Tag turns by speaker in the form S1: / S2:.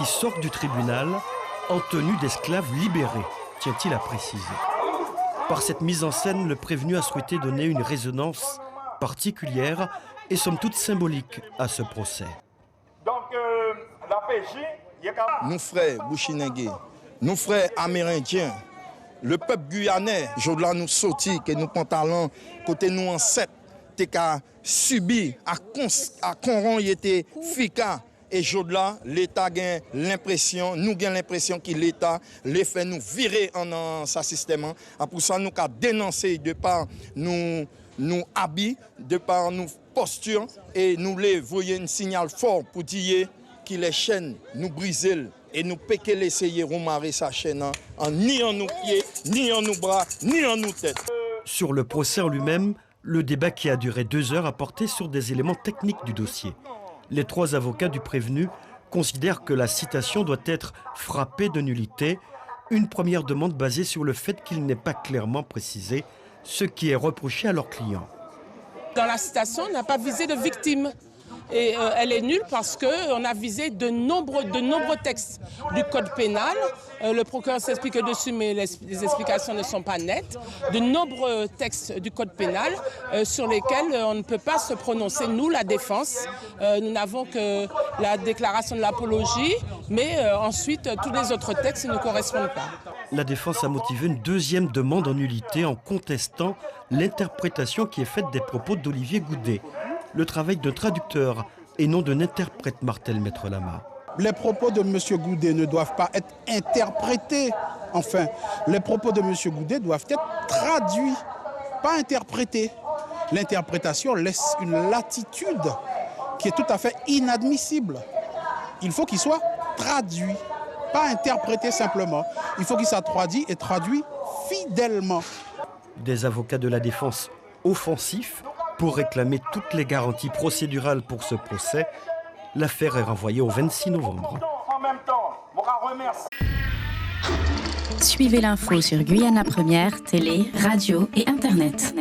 S1: Il sort du tribunal en tenue d'esclave libéré, tient-il à préciser. Par cette mise en scène, le prévenu a souhaité donner une résonance particulière et somme toute symbolique à ce procès.
S2: Donc, la PJ...
S3: Nos frères Bouchinengue, nos frères amérindiens, le peuple guyanais, je dois nous sortir, que nous pantalons, côté nous ancêtres, t'es qu'à subir, à conron, il était fika. Et là, l'État a l'impression, nous avons l'impression que l'État les fait nous virer en sa système. Pour ça, nous avons dénoncé de par nous habits, de par nos postures, et nous les voyons un signal fort pour dire que les chaînes nous brisent et nous péquer l'essayer de remarrer sa chaîne ni en nos pieds, ni en nos bras, ni en nos têtes.
S1: Sur le procès en lui-même, le débat qui a duré 2 heures a porté sur des éléments techniques du dossier. Les 3 avocats du prévenu considèrent que la citation doit être frappée de nullité, une première demande basée sur le fait qu'il n'est pas clairement précisé ce qui est reproché à leur client.
S4: Dans la citation, on n'a pas visé de victime. Et elle est nulle parce qu'on a visé de nombreux textes du code pénal. Le procureur s'explique dessus, mais les explications ne sont pas nettes. De nombreux textes du code pénal sur lesquels on ne peut pas se prononcer. Nous, la défense, nous n'avons que la déclaration de l'apologie, mais ensuite, tous les autres textes ne correspondent pas.
S1: La défense a motivé une 2e demande en nullité en contestant l'interprétation qui est faite des propos d'Olivier Goudet. Le travail de traducteur et non d'un interprète, martèle Maître Lama.
S5: Les propos de M. Goudet ne doivent pas être interprétés. Enfin, les propos de M. Goudet doivent être traduits, pas interprétés. L'interprétation laisse une latitude qui est tout à fait inadmissible. Il faut qu'il soit traduit, pas interprété simplement. Il faut qu'il soit traduit et traduit fidèlement.
S1: Des avocats de la défense offensifs pour réclamer toutes les garanties procédurales pour ce procès. L'affaire est renvoyée au 26 novembre.
S6: Suivez l'info sur Guyana Première, télé, radio et Internet.